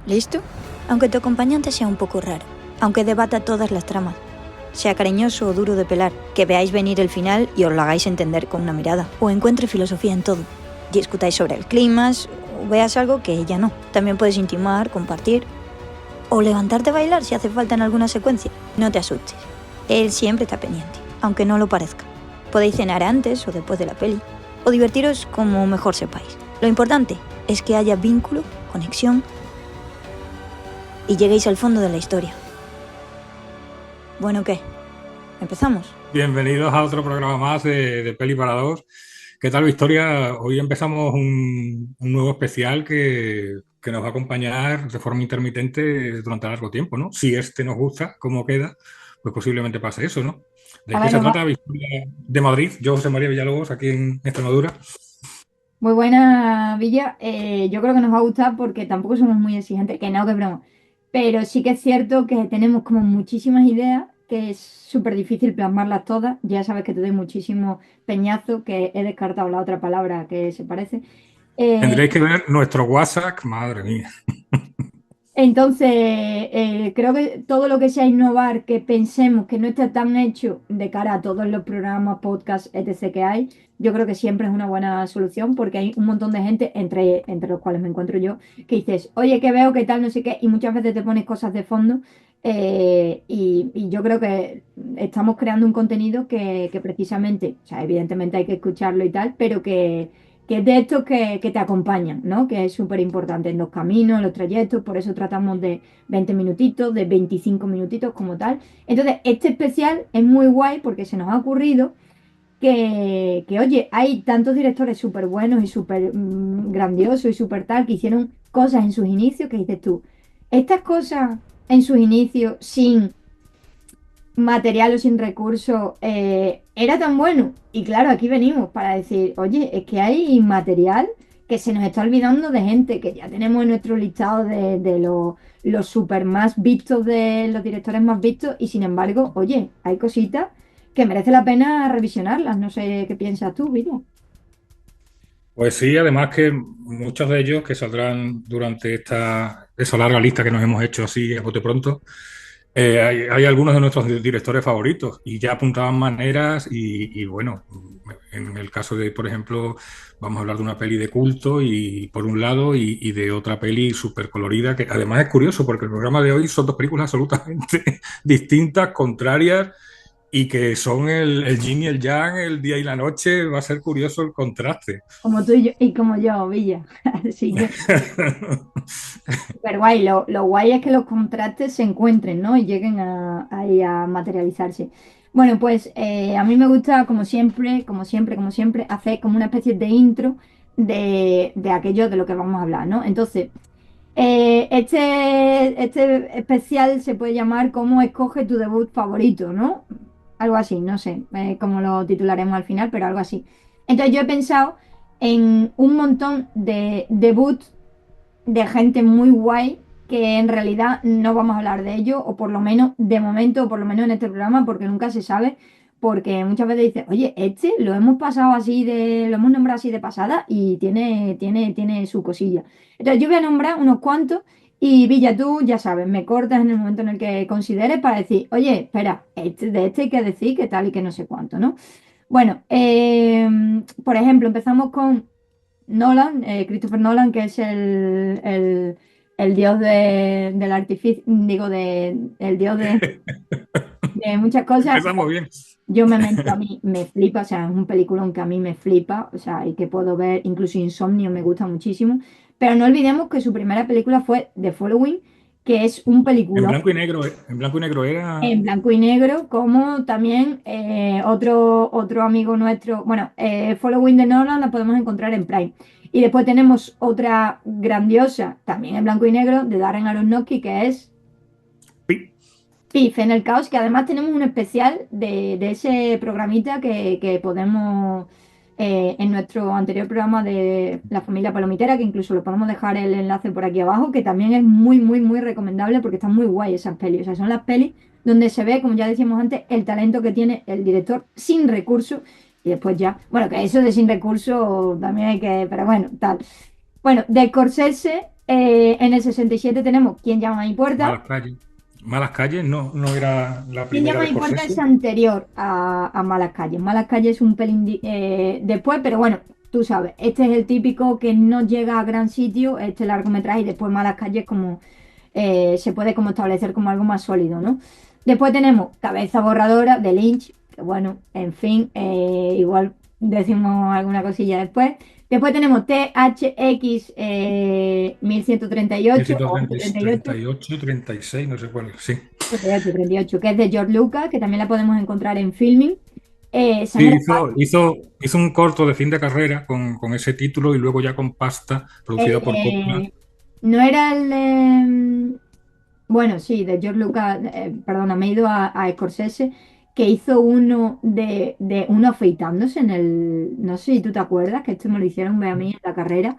¿Listo? Aunque tu acompañante sea un poco raro, aunque debata todas las tramas, sea cariñoso o duro de pelar, que veáis venir el final y os lo hagáis entender con una mirada, o encuentre filosofía en todo, discutáis sobre el clima, o veas algo que ella no. También puedes intimar, compartir, o levantarte a bailar si hace falta en alguna secuencia. No te asustes, él siempre está pendiente, aunque no lo parezca. Podéis cenar antes o después de la peli, o divertiros como mejor sepáis. Lo importante es que haya vínculo, conexión, y lleguéis al fondo de la historia. Bueno, ¿qué? ¿Empezamos? Bienvenidos a otro programa más de Peli para Dos. ¿Qué tal, Victoria? Hoy empezamos un nuevo especial que nos va a acompañar de forma intermitente durante largo tiempo, ¿no? Si este nos gusta, cómo queda, pues posiblemente pase eso, ¿no? ¿De A qué ver, se trata, Victoria de Madrid? Yo, José María Villalobos, aquí en Extremadura. Muy buena, Villa. Yo creo que nos va a gustar porque tampoco somos muy exigentes, que no, que broma. Pero sí que es cierto que tenemos como muchísimas ideas, que es súper difícil plasmarlas todas. Ya sabes que te doy muchísimo peñazo, que he descartado la otra palabra que se parece. Eh, Tendréis que ver nuestro WhatsApp, madre mía. Entonces, creo que todo lo que sea innovar, que pensemos que no esté tan hecho de cara a todos los programas, podcasts, etc. que hay, yo creo que siempre es una buena solución porque hay un montón de gente, entre los cuales me encuentro yo, que dices, oye, que veo, qué tal, no sé qué, y muchas veces te pones cosas de fondo. Y yo creo que estamos creando un contenido que precisamente, o sea, evidentemente hay que escucharlo y tal, pero que es de estos que te acompañan, ¿no? Que es súper importante en los caminos, en los trayectos, por eso tratamos de 20 minutitos, de 25 minutitos como tal. Entonces, este especial es muy guay porque se nos ha ocurrido oye, hay tantos directores súper buenos y súper grandiosos y súper tal que hicieron cosas en sus inicios que dices tú, estas cosas en sus inicios sin material o sin recursos era tan bueno. Y claro, aquí venimos para decir, oye, es que hay material que se nos está olvidando de gente que ya tenemos en nuestro listado de los super más vistos, de los directores más vistos, y sin embargo, oye, hay cositas que merece la pena revisionarlas. No sé qué piensas tú, Villa. Pues sí, además que muchos de ellos que saldrán durante esa larga lista que nos hemos hecho así a bote pronto, hay algunos de nuestros directores favoritos y ya apuntaban maneras y bueno, en el caso de, por ejemplo, vamos a hablar de una peli de culto y por un lado y de otra peli súper colorida, que además es curioso porque el programa de hoy son dos películas absolutamente distintas, contrarias y que son el yin y el yang, el día y la noche. Va a ser curioso el contraste. Como tú y, yo, y como yo, Villa. Así que, súper guay. Lo guay es que los contrastes se encuentren, ¿no? Y lleguen ahí a materializarse. Bueno, pues a mí me gusta, como siempre, hacer como una especie de intro de aquello de lo que vamos a hablar, ¿no? Entonces, este especial se puede llamar ¿Cómo escoge tu debut favorito?, ¿no? Algo así, no sé cómo lo titularemos al final, pero algo así. Entonces yo he pensado en un montón de debuts de gente muy guay que en realidad no vamos a hablar de ello, o por lo menos de momento, o por lo menos en este programa, porque nunca se sabe, porque muchas veces dices, oye, este lo hemos pasado así lo hemos nombrado así de pasada y tiene su cosilla. Entonces yo voy a nombrar unos cuantos y Villa, tú ya sabes, me cortas en el momento en el que consideres para decir, oye, espera, de este hay que decir que tal y que no sé cuánto, ¿no? Bueno, por ejemplo, empezamos con Nolan, Christopher Nolan, que es el dios del artificio, digo, el dios de muchas cosas. Empezamos bien. Yo a mí me flipa, o sea, es un peliculón que a mí me flipa, o sea, y que puedo ver, incluso Insomnio me gusta muchísimo. Pero no olvidemos que su primera película fue The Following, que es un En peliculón blanco y negro, en blanco y negro era. en blanco y negro, como también otro amigo nuestro, bueno, Following the Nolan la podemos encontrar en Prime. Y después tenemos otra grandiosa, también en blanco y negro, de Darren Aronofsky, que es Pi. Pif en el caos, que además tenemos un especial de ese programita que podemos, en nuestro anterior programa de la familia palomitera, que incluso lo podemos dejar el enlace por aquí abajo, que también es muy, muy, muy recomendable porque están muy guay esas pelis. O sea, son las pelis donde se ve, como ya decíamos antes, el talento que tiene el director sin recursos. Y después ya, bueno, que eso de sin recursos también hay que, pero bueno, tal. Bueno, de Scorsese En el 67 tenemos ¿Quién llama a mi puerta? Malas calles. Malas calles no era la ¿Quién primera llama a de mi puerta? Es Scorsese. anterior a Malas calles. Malas calles es un pelín después, pero bueno, tú sabes, este es el típico que no llega a gran sitio, este largometraje, y después Malas calles como se puede como establecer como algo más sólido, ¿no? Después tenemos Cabeza borradora de Lynch, que bueno, en fin, igual decimos alguna cosilla después. Después tenemos THX 1138 o 1138. 138, 36, no sé cuál. Sí. 38, que es de George Lucas, que también la podemos encontrar en Filming. Sí, Sangre hizo un corto de fin de carrera con ese título y luego ya con Pasta, producida por Coppola. no era el bueno, sí, de George Lucas, perdona, me he ido a Scorsese, que hizo uno de uno afeitándose en el, no sé si tú te acuerdas, que esto me lo hicieron ver a mí en la carrera.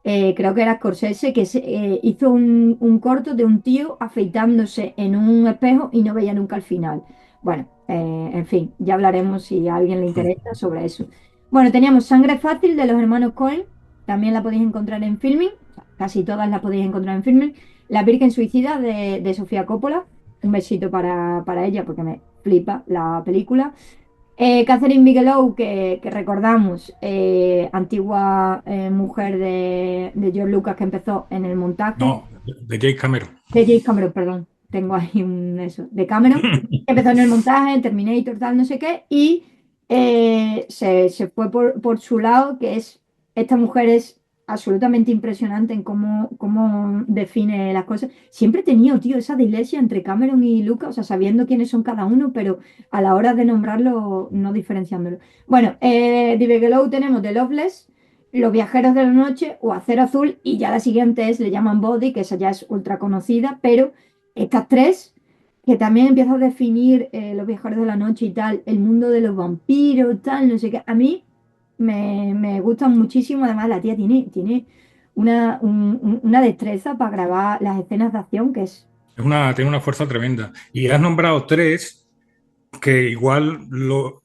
Creo que era Scorsese, que hizo un corto de un tío afeitándose en un espejo y no veía nunca el final. Bueno, en fin, ya hablaremos si a alguien le interesa sobre eso. Bueno, teníamos Sangre Fácil de los hermanos Coen, también la podéis encontrar en Filming, casi todas las podéis encontrar en Filming. La Virgen Suicida de Sofía Coppola, un besito para ella porque me flipa la película. Catherine Bigelow, que recordamos, antigua mujer de George Lucas que empezó en el montaje, No, de Jake Cameron. de James Cameron, perdón, tengo ahí un eso, de Cameron, que empezó en el montaje, en Terminator, tal, no sé qué, y se fue por su lado, que es, esta mujer es absolutamente impresionante en cómo define las cosas. Siempre he tenido, tío, esa dislexia entre Cameron y Lucas, o sea, sabiendo quiénes son cada uno, pero a la hora de nombrarlo, no diferenciándolo. Bueno, de Bigelow tenemos The Loveless, Los viajeros de la noche o Acero Azul, y ya la siguiente es, le llaman Body, que esa ya es ultra conocida, pero estas tres, que también empieza a definir Los viajeros de la noche y tal, el mundo de los vampiros, tal, no sé qué, a mí me gustan muchísimo. Además, la tía tiene una destreza para grabar las escenas de acción que es... Tiene una fuerza tremenda. Y has nombrado tres que igual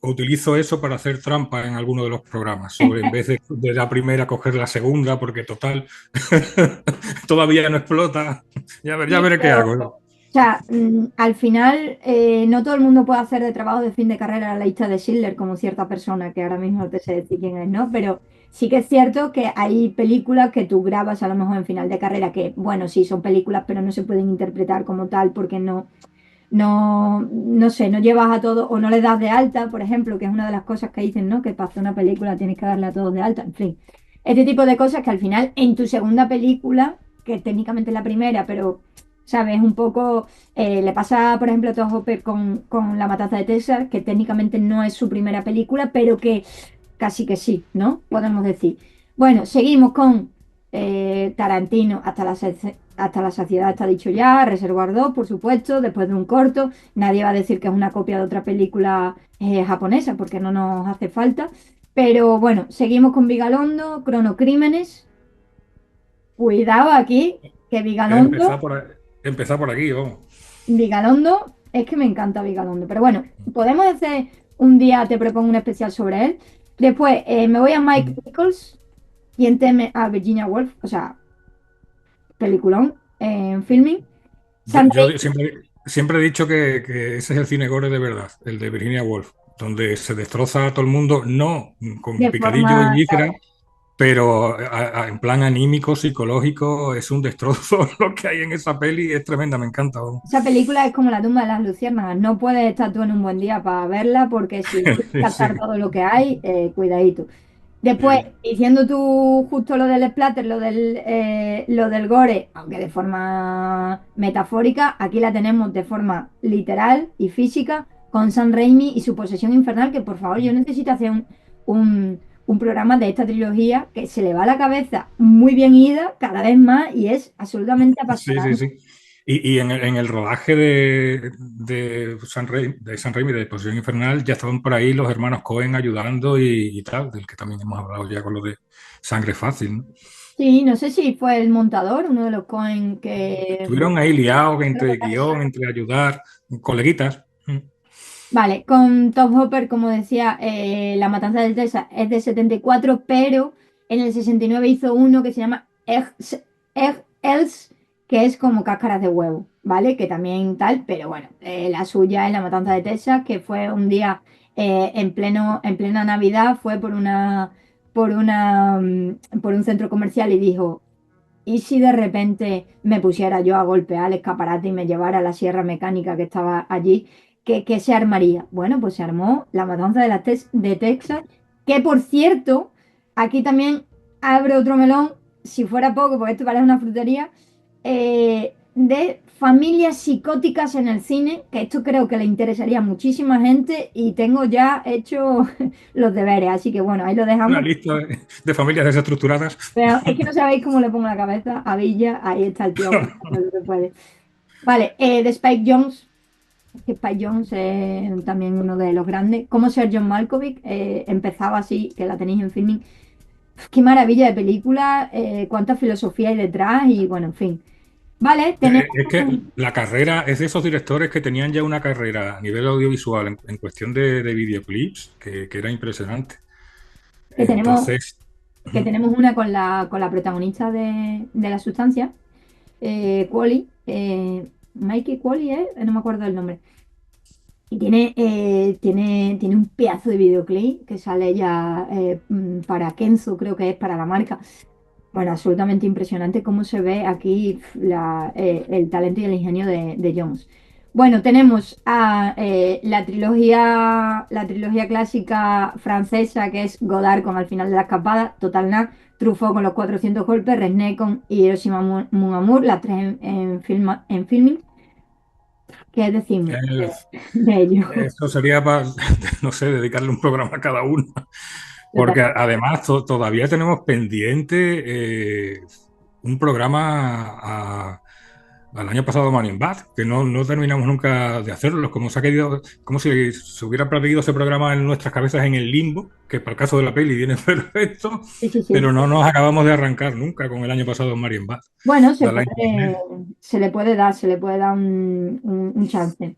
utilizo eso para hacer trampa en alguno de los programas, sobre en vez de la primera coger la segunda, porque total, todavía no explota. Ya Sí, veré qué pero, hago, ¿no? o sea, al final no todo el mundo puede hacer de trabajo de fin de carrera la lista de Schindler como cierta persona, que ahora mismo no te sé decir quién es, ¿no? Pero sí que es cierto que hay películas que tú grabas a lo mejor en final de carrera, que bueno, sí, son películas, pero no se pueden interpretar como tal porque no sé, no llevas a todos o no le das de alta, por ejemplo, que es una de las cosas que dicen, ¿no? Que para hacer una película tienes que darle a todos de alta, en fin. Este tipo de cosas que al final en tu segunda película, que técnicamente es la primera, pero, ¿sabes? Un poco, le pasa, por ejemplo, a Todd Hopper con La Matanza de Texas, que técnicamente no es su primera película, pero que casi que sí, ¿no? Podemos decir. Bueno, seguimos con Tarantino hasta la saciedad está dicho ya, Reservoir 2, por supuesto, después de un corto. Nadie va a decir que es una copia de otra película japonesa, porque no nos hace falta. Pero bueno, seguimos con Vigalondo, Cronocrímenes. Cuidado aquí, que Empezar Vigalondo, empezar por aquí, vamos. Vigalondo, es que me encanta Vigalondo. Pero bueno, podemos hacer un día, te propongo un especial sobre él. Después me voy a Mike Nichols, quien teme a Virginia Woolf, o sea, peliculón en filming. San Yo siempre he dicho que ese es el cine gore de verdad, el de Virginia Woolf, donde se destroza a todo el mundo, no con de picadillo y forma, vísceras, pero en plan anímico, psicológico, es un destrozo lo que hay en esa peli, es tremenda, me encanta. Vamos. esa película es como la tumba de las luciérnagas. No puedes estar tú en un buen día para verla porque si quieres Sí, sí, captar todo lo que hay, cuidadito. Después, sí. diciendo tú justo lo del splatter, lo del gore, aunque de forma metafórica, aquí la tenemos de forma literal y física con Sam Raimi y su posesión infernal, que por favor yo necesito hacer un programa de esta trilogía que se le va la cabeza muy bien ida cada vez más y es absolutamente Sí, sí, apasionante. sí. Y en el rodaje de San Raimi, de Posesión Infernal, ya estaban por ahí los hermanos Cohen ayudando y tal, del que también hemos hablado ya con lo de Sangre Fácil, ¿no? Sí, no sé si fue el montador, uno de los Cohen que... Estuvieron ahí liados entre guión, entre ayudar, coleguitas. Vale, con Top Hopper, como decía, La Matanza del Texas es de 74, pero en el 69 hizo uno que se llama Egg Else, que es como cáscaras de huevo, ¿vale? Que también tal, pero bueno, la suya es La Matanza de Texas, que fue un día en plena Navidad, fue por un centro comercial y dijo, ¿y si de repente me pusiera yo a golpear el escaparate y me llevara a la sierra mecánica que estaba allí? ¿Qué se armaría? Bueno, pues se armó La Matanza de Texas, que por cierto, aquí también abre otro melón, si fuera poco, porque esto parece una frutería, de familias psicóticas en el cine, que esto creo que le interesaría a muchísima gente y tengo ya hecho los deberes, así que bueno, ahí lo Una dejamos. lista de familias desestructuradas. Pero es que no sabéis cómo le pongo la cabeza a Villa, ahí está el tío aguantando lo que puede. Vale, de Spike Jonze, que Spike Jonze es también uno de los grandes. Como ser John Malkovich, empezaba así, que la tenéis en filming. Qué maravilla de película, cuánta filosofía hay detrás y bueno, en fin. Vale, tenemos, Es que la carrera es de esos directores que tenían ya una carrera a nivel audiovisual en cuestión de videoclips que era impresionante. que tenemos, Entonces, que tenemos una con la protagonista de La Sustancia, Quali, Mikey Quali, no me acuerdo el nombre. Y tiene un pedazo de videoclip que sale ya para Kenzo, creo que es para la marca. Bueno, absolutamente impresionante cómo se ve aquí el talento y el ingenio de Jones. Bueno, tenemos a la trilogía clásica francesa, que es Godard con Al final de la escapada, Total Nada, Truffaut con Los 400 golpes, Resnais con Hiroshima Mon Amour, las tres en filming. ¿Qué decimos eh, de ello? esto sería para, no sé, dedicarle un programa a cada uno. Porque además todavía tenemos pendiente un programa al año pasado Man in Bad, que no terminamos nunca de hacerlo, como se ha querido, como si se hubiera perdido ese programa en nuestras cabezas en el limbo, que para el caso de la peli viene perfecto, Sí, sí, sí. pero no nos acabamos de arrancar nunca con el año pasado en Man in Bad. Bueno, Dale a internet. se le puede dar un chance.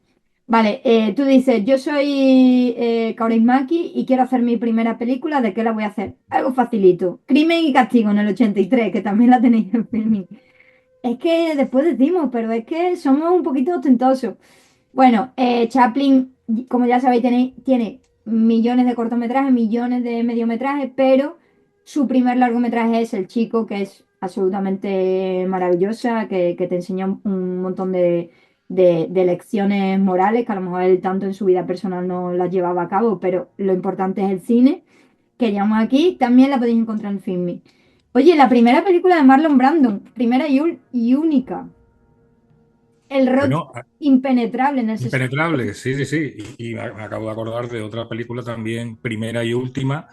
Vale, tú dices, yo soy Kaurismäki y quiero hacer mi primera película, ¿de qué la voy a hacer? Algo facilito. Crimen y Castigo en el 83, que también la tenéis en filming. Es que después decimos, pero es que somos un poquito ostentosos. Bueno, Chaplin, como ya sabéis, tiene millones de cortometrajes, millones de mediometrajes, pero su primer largometraje es El Chico, que es absolutamente maravillosa, que te enseña un montón de lecciones morales, que a lo mejor él tanto en su vida personal no las llevaba a cabo, pero lo importante es el cine, que llamamos aquí, también la podéis encontrar en Filmin. Oye, la primera película de Marlon Brando, primera y única. El rostro Bueno, impenetrable en el 60. impenetrable, sí, sí, sí. Y me acabo de acordar de otra película también, primera y última,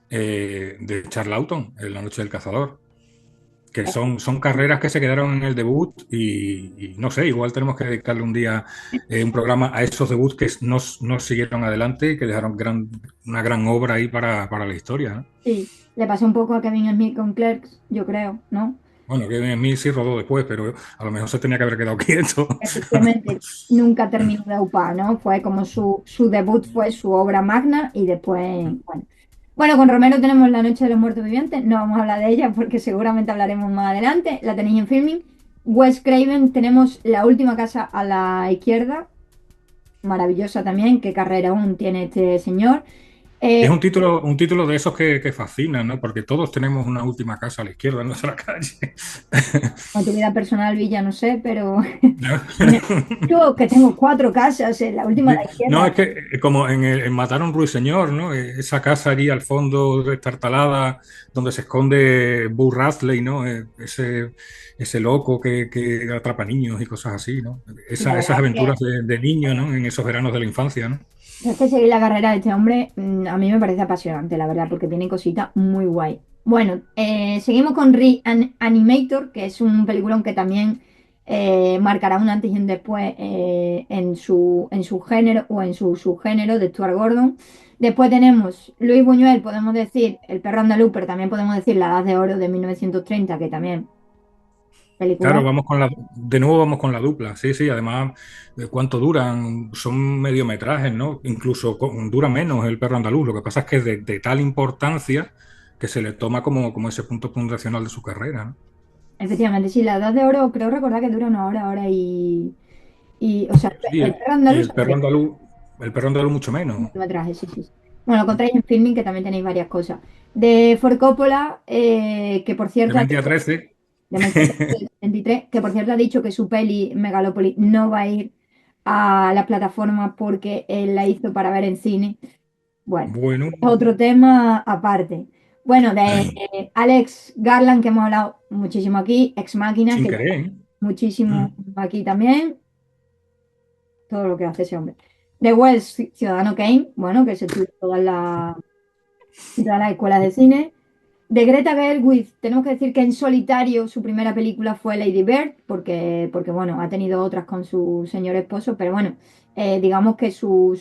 de Charlton, en La Noche del Cazador, que son carreras que se quedaron en el debut y no sé, igual tenemos que dedicarle un día un programa a esos debuts que no siguieron adelante y que dejaron una gran obra ahí para la historia, ¿no? Sí, le pasó un poco a Kevin Smith con Clerks, yo creo, ¿no? Bueno, que en mí sí rodó después, pero a lo mejor se tenía que haber quedado quieto. Efectivamente, nunca terminó de upar, ¿no? Fue como su debut, fue su obra magna y después, bueno. Bueno, con Romero tenemos La Noche de los Muertos Vivientes, no vamos a hablar de ella porque seguramente hablaremos más adelante, la tenéis en filming. Wes Craven tenemos La Última Casa a la Izquierda, maravillosa también, qué carrera aún tiene este señor. Es Eh, un título de esos que fascinan, ¿no? Porque todos tenemos una última casa a la izquierda en nuestra calle. con tu vida personal, Villa, no sé, pero ¿No? yo que tengo cuatro casas, la última de la No, izquierda. es que como en Matar a un ruiseñor, ¿no? Esa casa allí al fondo destartalada, donde se esconde Boo Radley, ¿no? Ese loco que atrapa niños y cosas así, ¿no? La Esas verdad es aventuras que, de niño, ¿no? En esos veranos de la infancia, ¿no? es que seguir la carrera de este hombre a mí me parece apasionante, la verdad, porque tiene cositas muy guay. Bueno, seguimos con Reanimator, que es un peliculón que también marcará un antes y un después en su género o en su subgénero de Stuart Gordon. Después tenemos Luis Buñuel, podemos decir El perro andaluz, pero también podemos decir La Edad de Oro de 1930, que también película. Claro, de nuevo vamos con la dupla, sí, sí, además, ¿cuánto duran? Son mediometrajes, ¿no? Incluso dura menos El perro andaluz, lo que pasa es que es de tal importancia que se le toma como ese punto fundacional de su carrera, ¿no? Efectivamente, sí, la Edad de Oro creo recordar que dura una hora, o sea, Sí, el perro y andaluz son 3 el perro andaluz mucho menos. metrajes, sí, sí. Sí. Bueno, lo encontráis en Filming, que también tenéis varias cosas. De Ford Coppola, que por cierto ha Dementia dicho, 13. de Manchester 23, que por cierto ha dicho que su peli Megalópolis no va a ir a las plataformas porque él la hizo para ver en cine. Bueno, Bueno, es otro tema aparte. Bueno, de Alex Garland, que hemos hablado muchísimo aquí, Ex Máquina, sin que querer, ¿eh? muchísimo Mm. aquí también, todo lo que hace ese hombre. De Wells, Ciudadano Kane, bueno, que se tuvo todas las escuelas de cine. De Greta Gerwig, tenemos que decir que en solitario su primera película fue Lady Bird, porque bueno, ha tenido otras con su señor esposo, pero bueno, digamos que su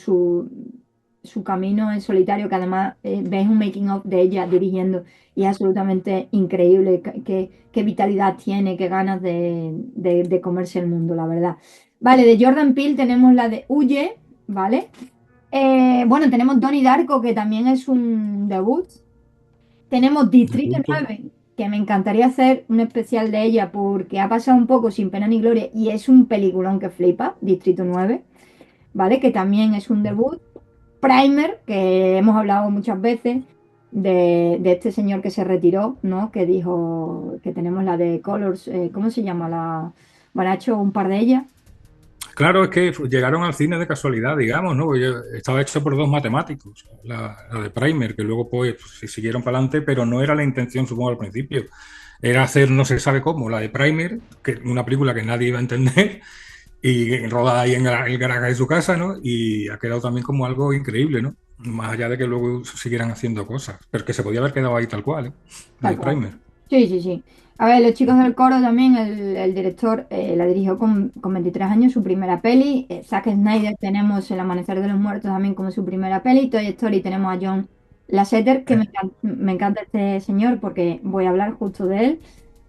camino en solitario, que además ves un making of de ella dirigiendo y es absolutamente increíble, qué vitalidad tiene, qué ganas de comerse el mundo, la verdad. Vale, de Jordan Peele tenemos la de Huye, ¿vale? Bueno, tenemos Donnie Darko, que también es un debut. Tenemos De Distrito culto. 9, que me encantaría hacer un especial de ella porque ha pasado un poco sin pena ni gloria y es un peliculón que flipa, Distrito 9, ¿vale? Que también es un debut. Primer, que hemos hablado muchas veces de este señor que se retiró, ¿no? Que dijo que tenemos la de Colors, ¿cómo se llama? Bueno, ha hecho un par de ellas. Claro, es que llegaron al cine de casualidad, digamos, ¿no? Estaba hecho por dos matemáticos, la de Primer, que luego pues se siguieron para adelante, pero no era la intención, supongo, al principio. Era hacer no se sabe cómo, la de Primer, que una película que nadie iba a entender, y rodada ahí en el garaje de su casa, ¿no? Y ha quedado también como algo increíble, ¿no? Más allá de que luego siguieran haciendo cosas, pero que se podía haber quedado ahí tal cual, ¿eh? La Tal de cual. Primer. Sí, sí, sí. A ver, Los chicos del coro también, el director la dirigió con 23 años, su primera peli. Zack Snyder tenemos El Amanecer de los Muertos también como su primera peli. Toy Story tenemos a John Lasseter, que me encanta este señor porque voy a hablar justo de él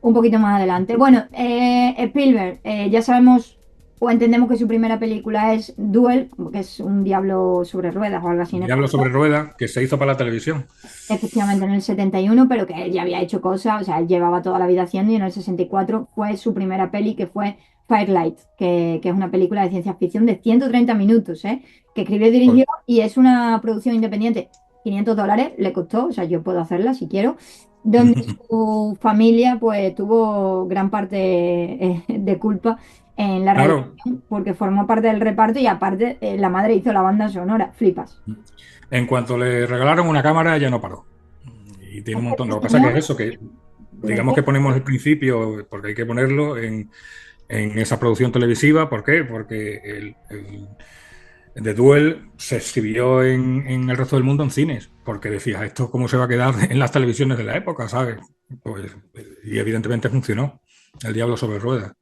un poquito más adelante. Bueno, Spielberg, ya sabemos o entendemos que su primera película es Duel, que es un diablo sobre ruedas o algo así en Diablo español. sobre rueda, que se hizo para la televisión. Efectivamente, en el 71, pero que él ya había hecho cosas, o sea, él llevaba toda la vida haciendo y en el 64 fue su primera peli que fue Firelight, que es una película de ciencia ficción de 130 minutos, ¿eh? Que escribió y Pues, dirigió y es una producción independiente. $500 le costó, o sea, yo puedo hacerla si quiero, donde su familia pues tuvo gran parte de culpa en la claro, realización porque formó parte del reparto y aparte la madre hizo la banda sonora, flipas. en cuanto le regalaron una cámara, ya no paró. Y tiene un montón. Lo que Este pasa que señor, es eso, que ¿de digamos qué? que ponemos el principio, porque hay que ponerlo en esa producción televisiva. ¿Por qué? Porque el The Duel se exhibió en el resto del mundo en cines. Porque decías, ¿esto cómo se va a quedar en las televisiones de la época? ¿Sabes? Pues, y evidentemente funcionó. El Diablo sobre ruedas.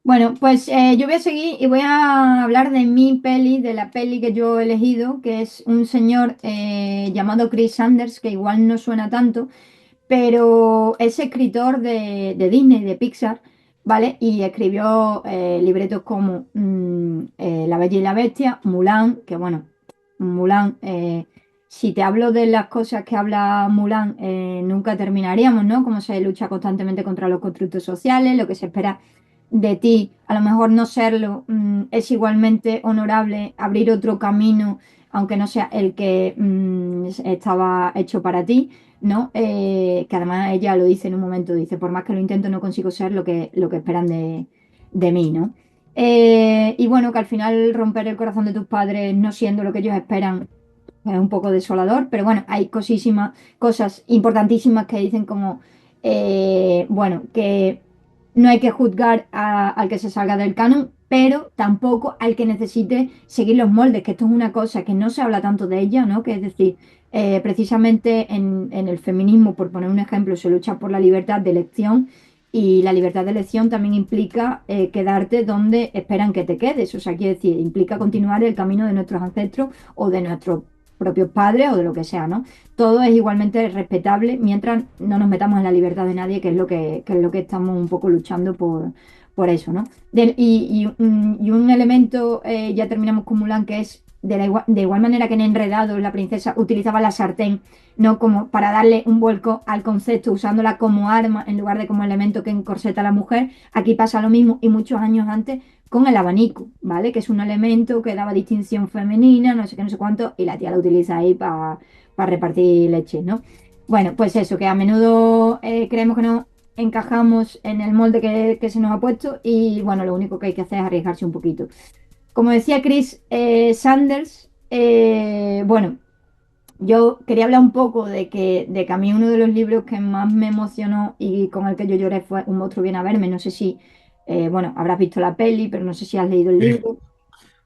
Bueno, pues yo voy a seguir y voy a hablar de mi peli, de la peli que yo he elegido, que es un señor llamado Chris Sanders, que igual no suena tanto, pero es escritor de Disney, de Pixar, ¿vale? Y escribió libretos como La Bella y la Bestia, Mulan, que bueno, Mulan, si te hablo de las cosas que habla Mulan, nunca terminaríamos, ¿no? Cómo se lucha constantemente contra los constructos sociales, lo que se espera de ti, a lo mejor no serlo, es igualmente honorable abrir otro camino, aunque no sea el que estaba hecho para ti. ¿No? Que además ella lo dice en un momento, dice, por más que lo intento no consigo ser lo que esperan de mí, ¿no? Y bueno, que al final romper el corazón de tus padres no siendo lo que ellos esperan es un poco desolador, pero bueno, hay cosas importantísimas que dicen como, bueno, que no hay que juzgar al que se salga del canon, pero tampoco al que necesite seguir los moldes, que esto es una cosa que no se habla tanto de ella, ¿no? Que es decir, precisamente en el feminismo, por poner un ejemplo, se lucha por la libertad de elección y la libertad de elección también implica quedarte donde esperan que te quedes, o sea, quiere decir, implica continuar el camino de nuestros ancestros o de nuestros propios padres o de lo que sea, ¿no? Todo es igualmente respetable mientras no nos metamos en la libertad de nadie, que es lo que estamos un poco luchando por eso, ¿no? Y un elemento, ya terminamos con Mulan, que es de igual manera que en Enredados la princesa utilizaba la sartén, ¿no? Como para darle un vuelco al concepto, usándola como arma en lugar de como elemento que encorseta a la mujer. Aquí pasa lo mismo y muchos años antes con el abanico, ¿vale? Que es un elemento que daba distinción femenina, no sé qué, no sé cuánto, y la tía lo utiliza ahí para repartir leche, ¿no? Bueno, pues eso, que a menudo creemos que no encajamos en el molde que se nos ha puesto y bueno, lo único que hay que hacer es arriesgarse un poquito. Como decía Chris Sanders, bueno, yo quería hablar un poco de que a mí uno de los libros que más me emocionó y con el que yo lloré fue Un monstruo viene a verme. No sé si, bueno, habrás visto la peli, pero no sé si has leído el Sí. libro.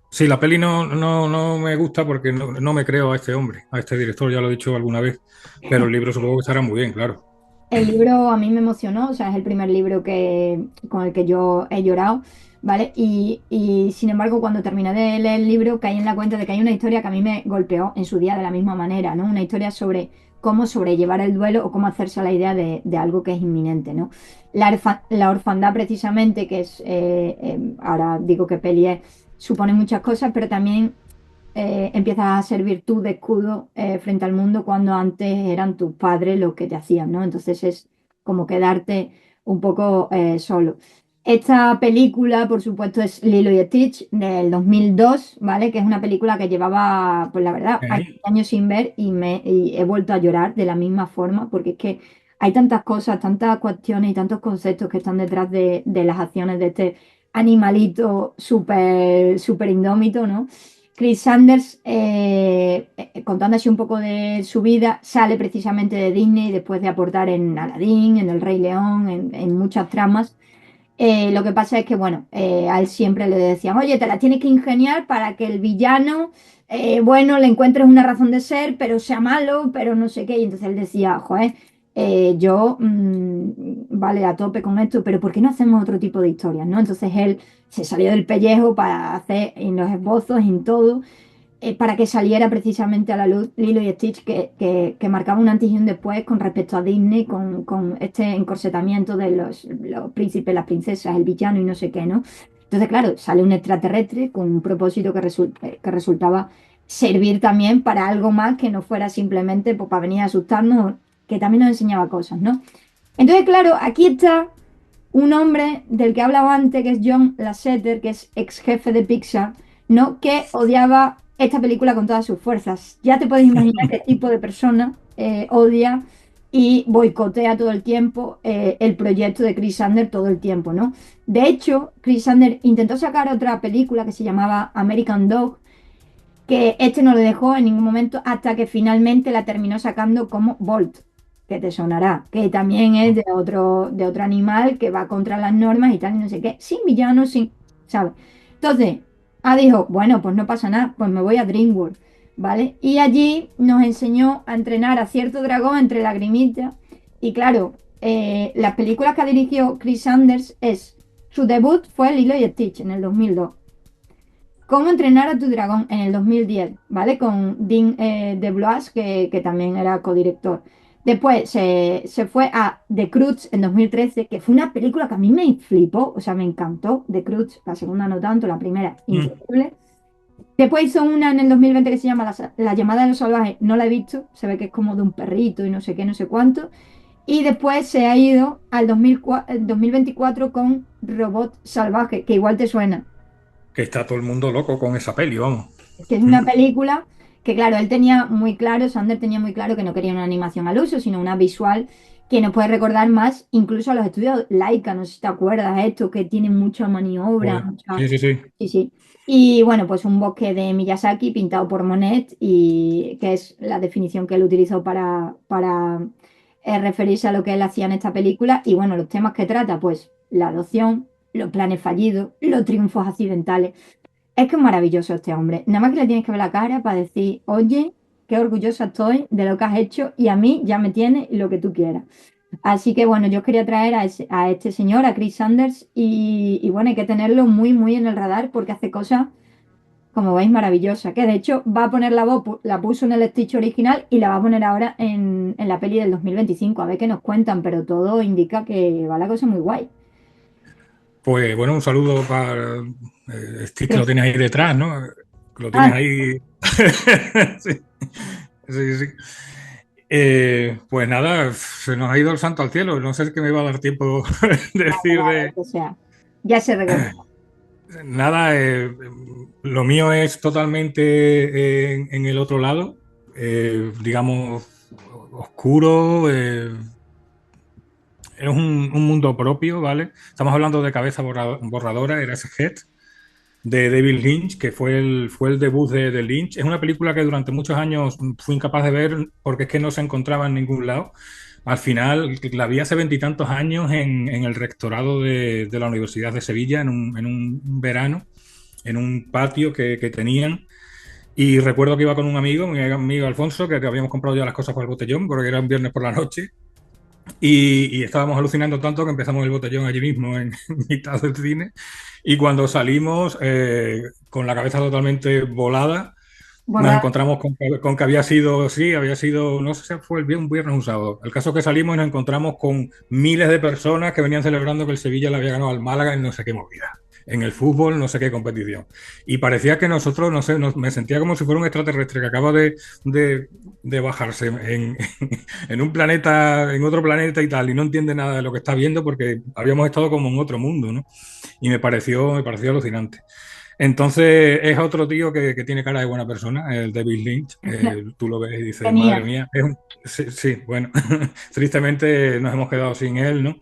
Sí, la peli no me gusta porque no me creo a este hombre, a este director, ya lo he dicho alguna vez, pero el libro supongo que estará muy bien, claro. El libro a mí me emocionó, o sea, es el primer libro con el que yo he llorado, ¿vale? Y sin embargo, cuando terminé de leer el libro, caí en la cuenta de que hay una historia que a mí me golpeó en su día de la misma manera, ¿no? Una historia sobre cómo sobrellevar el duelo o cómo hacerse a la idea de algo que es inminente, ¿no? La orfandad, precisamente, que es, ahora digo que peli es, supone muchas cosas, pero también empiezas a servir tú de escudo frente al mundo cuando antes eran tus padres los que te hacían, ¿no? Entonces es como quedarte un poco solo. Esta película, por supuesto, es Lilo y Stitch del 2002, ¿vale? Que es una película que llevaba, pues la verdad, ¿Eh? años sin ver y he vuelto a llorar de la misma forma, porque es que hay tantas cosas, tantas cuestiones y tantos conceptos que están detrás de las acciones de este animalito súper, súper indómito, ¿no? Chris Sanders, contando así un poco de su vida, sale precisamente de Disney después de aportar en Aladdin, en El Rey León, en muchas tramas. Lo que pasa es que, bueno, a él siempre le decían, oye, te la tienes que ingeniar para que el villano, bueno, le encuentres una razón de ser, pero sea malo, pero no sé qué. Y entonces él decía, joder, yo, vale, a tope con esto, pero ¿por qué no hacemos otro tipo de historias, no? Entonces él se salió del pellejo para hacer en los esbozos, en todo para que saliera precisamente a la luz Lilo y Stitch, que marcaba un antes y un después con respecto a Disney, con este encorsetamiento de los príncipes, las princesas, el villano y no sé qué, ¿no? Entonces, claro, sale un extraterrestre con un propósito que resultaba servir también para algo más que no fuera simplemente pues, para venir a asustarnos, que también nos enseñaba cosas, ¿no? Entonces, claro, aquí está un hombre del que hablaba antes, que es John Lasseter, que es ex jefe de Pixar, ¿no? Que odiaba esta película con todas sus fuerzas. Ya te puedes imaginar qué tipo de persona odia y boicotea todo el tiempo el proyecto de Chris Sanders todo el tiempo, ¿no? De hecho, Chris Sanders intentó sacar otra película que se llamaba American Dog, que este no le dejó en ningún momento hasta que finalmente la terminó sacando como Bolt, que te sonará, que también es de otro animal que va contra las normas y tal, y no sé qué, sin villano, sin, ¿sabes? Entonces, dijo, bueno, pues no pasa nada, pues me voy a DreamWorks, ¿vale? Y allí nos enseñó a entrenar a cierto dragón entre lagrimitas, y claro, las películas que dirigió Chris Sanders su debut fue Lilo y Stitch en el 2002. Cómo entrenar a tu dragón en el 2010, ¿vale? Con Dean DeBlois, que también era codirector. Después se fue a The Croods en 2013, que fue una película que a mí me flipó, o sea, me encantó. The Croods, la segunda no tanto, la primera Mm. increíble. Después hizo una en el 2020 que se llama La llamada de los salvajes, no la he visto, se ve que es como de un perrito y no sé qué, no sé cuánto. Y después se ha ido al 2024 con Robot Salvaje, que igual te suena. Que está todo el mundo loco con esa peli, vamos. Que es una película que, claro, él tenía muy claro, Sander tenía muy claro que no quería una animación al uso, sino una visual que nos puede recordar más incluso a los estudios Laika, no sé si te acuerdas, esto que tiene mucha maniobra, Pues, sí, sí, sí. Sí, sí. Y bueno, pues un bosque de Miyazaki pintado por Monet y que es la definición que él utilizó para referirse a lo que él hacía en esta película. Y bueno, los temas que trata, pues la adopción, los planes fallidos, los triunfos accidentales. Es que es maravilloso este hombre. Nada más que le tienes que ver la cara para decir, oye, qué orgullosa estoy de lo que has hecho y a mí ya me tiene lo que tú quieras. Así que bueno, yo quería traer a este señor, a Chris Sanders, y bueno, hay que tenerlo muy, muy en el radar porque hace cosas, como veis, maravillosas. Que de hecho va a poner la voz, la puso en el Stitch original y la va a poner ahora en la peli del 2025. A ver qué nos cuentan, pero todo indica que va la cosa muy guay. Pues bueno, un saludo para Steve, que lo Chris, tienes ahí detrás, ¿no? Lo tienes Ah, ahí. Sí, sí, sí. Pues nada, se nos ha ido el santo al cielo. No sé qué me va a dar tiempo decir de o sea, ya se recupera. nada. Lo mío es totalmente en el otro lado, digamos, oscuro. Es un mundo propio, ¿vale? Estamos hablando de Cabeza Borradora, Eraserhead, de David Lynch, que fue el debut de Lynch. Es una película que durante muchos años fui incapaz de ver porque es que no se encontraba en ningún lado. Al final la vi hace veintitantos años en el rectorado de la Universidad de Sevilla, en un verano, en un patio que tenían. Y recuerdo que iba con un amigo, mi amigo Alfonso, que habíamos comprado ya las cosas para el botellón, porque era un viernes por la noche. Y estábamos alucinando tanto que empezamos el botellón allí mismo, en mitad del cine. Y cuando salimos, con la cabeza totalmente volada, nos Borrar. encontramos con que había sido, sí, había sido, no sé si fue un viernes o un sábado. El caso es que salimos y nos encontramos con miles de personas que venían celebrando que el Sevilla le había ganado al Málaga en no sé qué movida. En el fútbol, no sé qué competición. Y parecía que nosotros, no sé, me sentía como si fuera un extraterrestre que acaba de, de bajarse en un planeta, en otro planeta y tal, y no entiende nada de lo que está viendo porque habíamos estado como en otro mundo, ¿no? Y me pareció alucinante. Entonces es otro tío que tiene cara de buena persona, el David Lynch. Tú lo ves y dices, madre Tenía. mía, sí, sí, bueno, tristemente nos hemos quedado sin él, ¿no?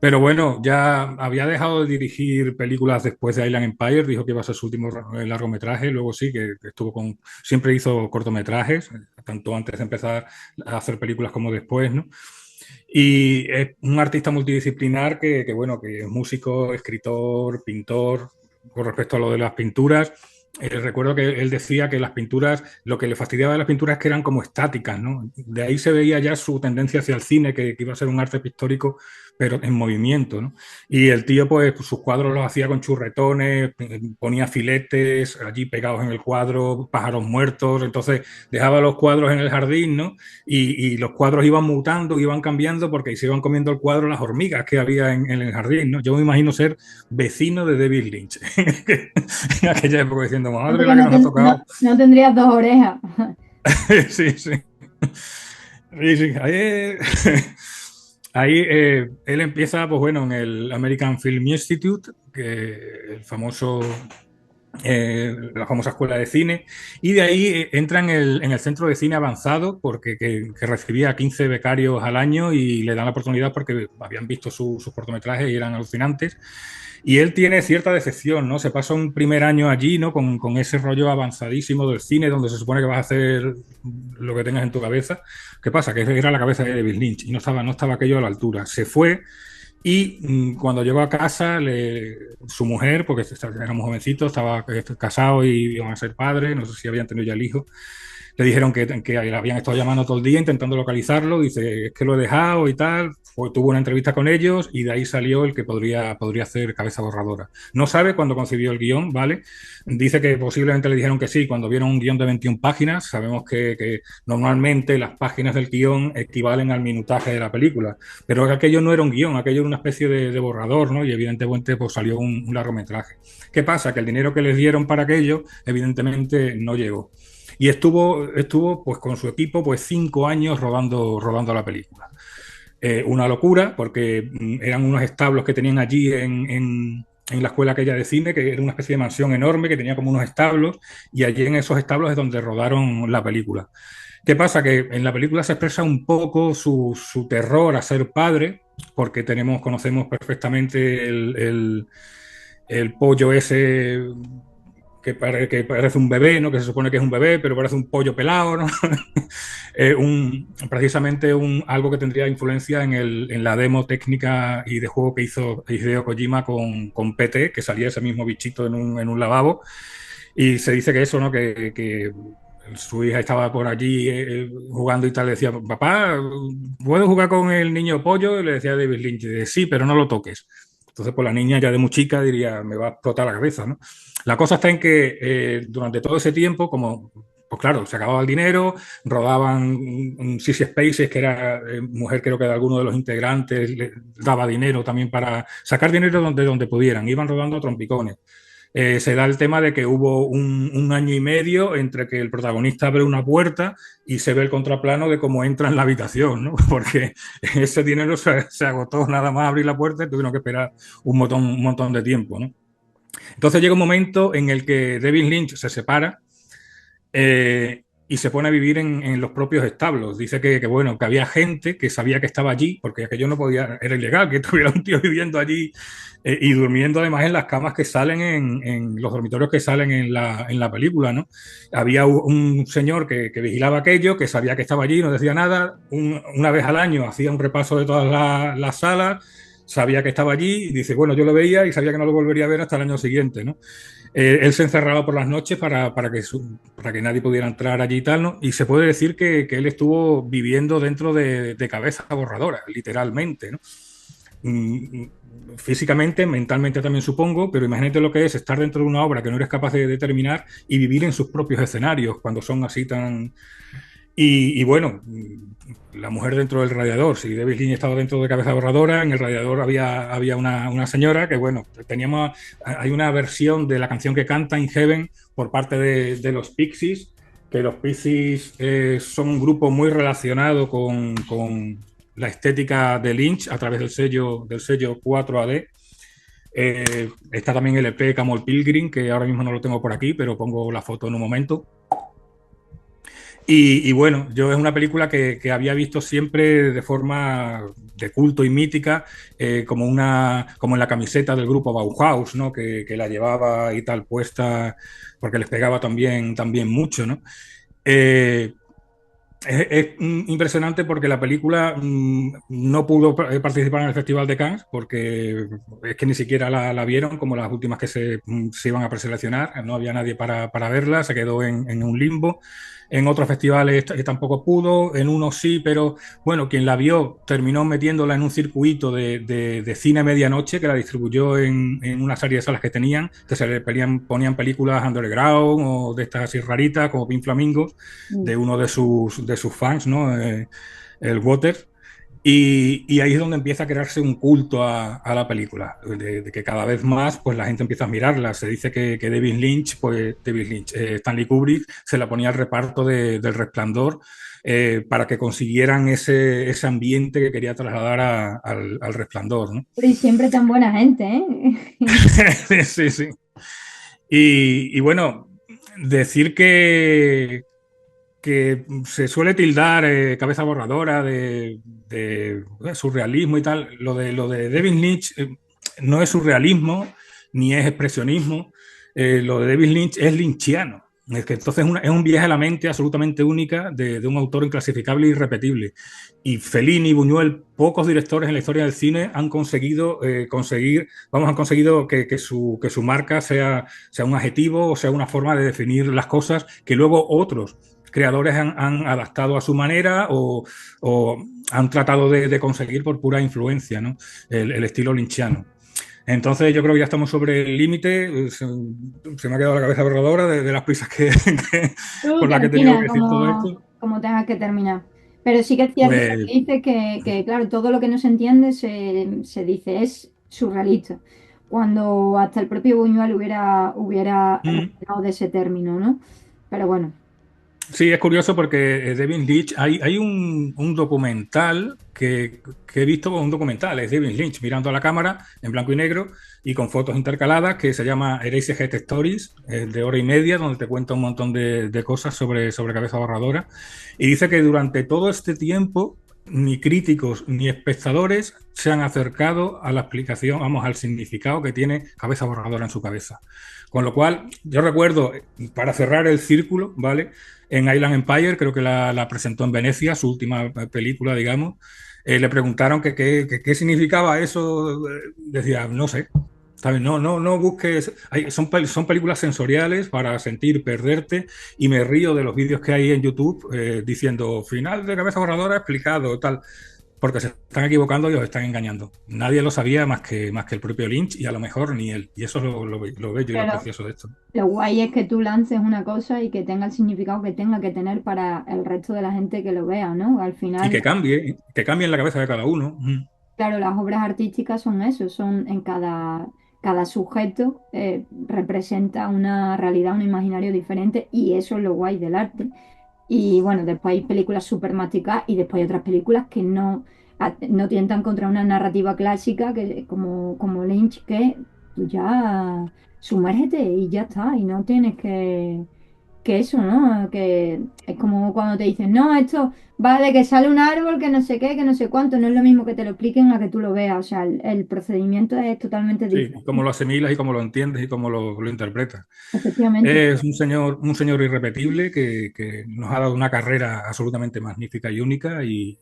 Pero bueno, ya había dejado de dirigir películas después de Island Empire, dijo que iba a ser su último largometraje, luego sí, que estuvo siempre hizo cortometrajes, tanto antes de empezar a hacer películas como después, ¿no? Y es un artista multidisciplinar bueno, que es músico, escritor, pintor. Con respecto a lo de las pinturas, recuerdo que él decía que las pinturas, lo que le fastidiaba de las pinturas es que eran como estáticas, ¿no? De ahí se veía ya su tendencia hacia el cine, que iba a ser un arte pictórico, pero en movimiento, ¿no? Y el tío, pues, sus cuadros los hacía con churretones, ponía filetes allí pegados en el cuadro, pájaros muertos, entonces dejaba los cuadros en el jardín, ¿no? Y los cuadros iban mutando, iban cambiando porque se iban comiendo el cuadro las hormigas que había en el jardín, ¿no? Yo me imagino ser vecino de David Lynch en aquella época diciendo, madre Porque la que nos ha tocado. no tendrías dos orejas. Sí, sí. Sí, sí. Ahí él empieza, pues bueno, en el American Film Institute, que el famoso la famosa escuela de cine, y de ahí entra en el centro de cine avanzado, porque que recibía 15 becarios al año y le dan la oportunidad porque habían visto sus cortometrajes y eran alucinantes. Y él tiene cierta decepción, ¿no? Se pasa un primer año allí, ¿no? Con ese rollo avanzadísimo del cine, donde se supone que vas a hacer lo que tengas en tu cabeza. ¿Qué pasa? Que era la cabeza de David Lynch y no estaba aquello a la altura. Se fue y cuando llegó a casa, su mujer, porque éramos jovencitos, estaba casado y iban a ser padres, no sé si habían tenido ya el hijo, le dijeron que le habían estado llamando todo el día intentando localizarlo, dice, es que lo he dejado y tal, tuvo una entrevista con ellos y de ahí salió el que podría hacer Cabeza Borradora. No sabe cuándo concibió el guión, ¿vale? Dice que posiblemente le dijeron que sí, cuando vieron un guión de 21 páginas, sabemos que normalmente las páginas del guión equivalen al minutaje de la película, pero aquello no era un guión, aquello era una especie de borrador, ¿no? Y evidentemente pues salió un largometraje. ¿Qué pasa? Que el dinero que les dieron para aquello, evidentemente no llegó. Y estuvo pues con su equipo pues 5 años rodando la película. Una locura, porque eran unos establos que tenían allí en la escuela aquella de cine, que era una especie de mansión enorme que tenía como unos establos, y allí en esos establos es donde rodaron la película. ¿Qué pasa? Que en la película se expresa un poco su terror a ser padre, porque conocemos perfectamente el pollo ese que parece un bebé, ¿no? Que se supone que es un bebé, pero parece un pollo pelado, ¿no? Precisamente algo que tendría influencia en la demo técnica y de juego que hizo Hideo Kojima con PT, que salía ese mismo bichito en un lavabo. Y se dice que eso, ¿no? Que su hija estaba por allí jugando y tal, le decía, papá, ¿puedo jugar con el niño pollo? Y le decía David Lynch, sí, pero no lo toques. Entonces, pues la niña ya de muy chica diría, me va a explotar la cabeza, ¿no? La cosa está en que durante todo ese tiempo, como, pues claro, se acababa el dinero, rodaban un Sissy Spacek, que era mujer creo que de alguno de los integrantes, le daba dinero también para sacar dinero donde pudieran, iban rodando a trompicones. se da el tema de que hubo un año y medio entre que el protagonista abre una puerta y se ve el contraplano de cómo entra en la habitación, ¿no? Porque ese dinero se agotó nada más abrir la puerta y tuvieron que esperar un montón de tiempo, ¿no? Entonces llega un momento en el que David Lynch se separa y se pone a vivir en los propios establos. Dice bueno, que había gente que sabía que estaba allí, porque aquello no podía, era ilegal que tuviera un tío viviendo allí y durmiendo además en las camas que salen en los dormitorios que salen en la película, ¿no? Había un señor que vigilaba aquello, que sabía que estaba allí, no decía nada. Una vez al año hacía un repaso de todas las salas, sabía que estaba allí y dice, bueno, yo lo veía y sabía que no lo volvería a ver hasta el año siguiente, ¿no? Él se encerraba por las noches para que nadie pudiera entrar allí y tal, ¿no? Y se puede decir que él estuvo viviendo dentro de cabeza borradora, literalmente, ¿no? Físicamente, mentalmente también supongo, pero imagínate lo que es estar dentro de una obra que no eres capaz de terminar y vivir en sus propios escenarios cuando son así tan... Y bueno, la mujer dentro del radiador, si David Lynch estaba dentro de cabeza borradora, en el radiador había una señora que, bueno, hay una versión de la canción que canta In Heaven por parte de los Pixies, que los Pixies son un grupo muy relacionado con la estética de Lynch a través del sello 4AD. Está también el EP Camel Pilgrim, que ahora mismo no lo tengo por aquí, pero pongo la foto en un momento. Y bueno, yo es una película que había visto siempre de forma de culto y mítica, como en la camiseta del grupo Bauhaus, ¿no? Que la llevaba y tal puesta, porque les pegaba también mucho, ¿no? Eh, es impresionante porque la película no pudo participar en el Festival de Cannes porque es que ni siquiera la vieron como las últimas que se iban a preseleccionar. No había nadie para verla, se quedó en un limbo. En otros festivales tampoco pudo, en unos sí, pero bueno, quien la vio terminó metiéndola en un circuito de cine medianoche que la distribuyó en una serie de salas que tenían, que ponían películas underground o de estas así raritas como Pink Flamingos de uno de sus fans, ¿no? El Waters. Y ahí es donde empieza a crearse un culto a la película, de que cada vez más pues, la gente empieza a mirarla. Se dice que David Lynch, Stanley Kubrick se la ponía al reparto del Resplandor para que consiguieran ese ambiente que quería trasladar al Resplandor, ¿no? Y siempre tan buena gente, ¿eh? Sí, sí. Y bueno, decir que se suele tildar cabeza borradora de surrealismo y tal. Lo de David Lynch no es surrealismo ni es expresionismo. Lo de David Lynch es lynchiano. Es que entonces es un viaje a la mente absolutamente única de un autor inclasificable e irrepetible. Y Fellini y Buñuel, pocos directores en la historia del cine han conseguido han conseguido que su marca sea un adjetivo o sea una forma de definir las cosas que luego otros creadores han adaptado a su manera o han tratado de conseguir por pura influencia, ¿no? El estilo lynchiano. Entonces yo creo que ya estamos sobre el límite. Se me ha quedado la cabeza borradora de las prisas Tú por las que he tenido termina que decir todo esto. como tengas que terminar. Pero sí que es cierto Pues que dice que, claro, todo lo que no se entiende se dice es surrealista. Cuando hasta el propio Buñuel hubiera renegado de ese término, ¿no? Pero bueno. sí, es curioso porque David Lynch, hay un documental que he visto, un documental, es David Lynch mirando a la cámara en blanco y negro y con fotos intercaladas que se llama Eraserhead Stories, de hora y media, donde te cuenta un montón de cosas sobre cabeza borradora. Y dice que durante todo este tiempo ni críticos ni espectadores se han acercado a la explicación, vamos, al significado que tiene cabeza borradora en su cabeza. Con lo cual, yo recuerdo, para cerrar el círculo, ¿vale? En Island Empire, creo que la presentó en Venecia, su última película, digamos. Le preguntaron qué significaba eso. Decía, no sé. ¿Sabes? No busques. Son películas sensoriales para sentir, perderte. Y me río de los vídeos que hay en YouTube diciendo final de cabeza borradora explicado, tal. Porque se están equivocando y os están engañando. Nadie lo sabía más que el propio Lynch y a lo mejor ni él. Y eso es lo bello y lo Pero precioso de esto. lo guay es que tú lances una cosa y que tenga el significado que tenga que tener para el resto de la gente que lo vea, ¿no? Al Y final, que cambie en la cabeza de cada uno. claro, las obras artísticas son eso, son en cada sujeto representa una realidad, un imaginario diferente y eso es lo guay del arte. Y bueno, después hay películas súper masticadas y después hay otras películas que no tientan contra una narrativa clásica que, como Lynch, que tú ya sumérgete y ya está, y no tienes que eso, ¿no? Que es como cuando te dicen, no, esto va de que sale un árbol, que no sé qué, que no sé cuánto, no es lo mismo que te lo expliquen a que tú lo veas, o sea, el procedimiento es totalmente Sí, cómo diferente, lo asimilas y cómo lo entiendes y cómo lo interpretas. efectivamente. Es un señor irrepetible que nos ha dado una carrera absolutamente magnífica y única y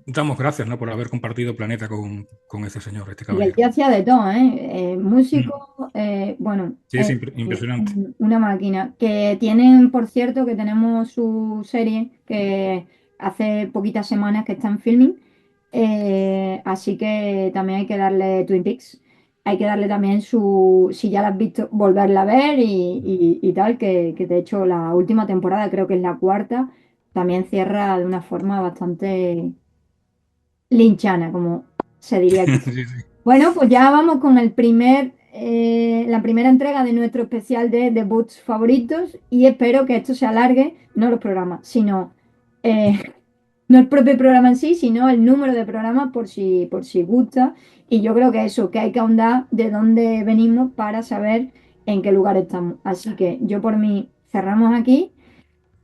damos gracias, ¿no? Por haber compartido planeta con ese señor, este Y el caballero. tío hacía de todo, ¿eh? Mm. Músico, bueno, Sí, es impresionante. una máquina. Que tienen, por cierto, que tenemos su serie que hace poquitas semanas que está en filming. Así que también hay que darle Twin Peaks. Hay que darle también si ya la has visto, volverla a ver y tal, que de hecho la última temporada, creo que es la cuarta, también cierra de una forma bastante linchana, como se diría aquí. Sí, sí. Bueno, pues ya vamos con la primera entrega de nuestro especial de debuts favoritos y espero que esto se alargue, no los programas, sino eh, no el propio programa en sí, sino el número de programas por si gusta. Y yo creo que eso, que hay que ahondar de dónde venimos para saber en qué lugar estamos. Así que yo por mí cerramos aquí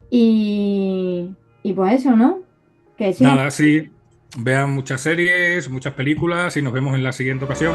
y pues eso, ¿no? Que sigan. Nada, sí. Vean muchas series, muchas películas y nos vemos en la siguiente ocasión.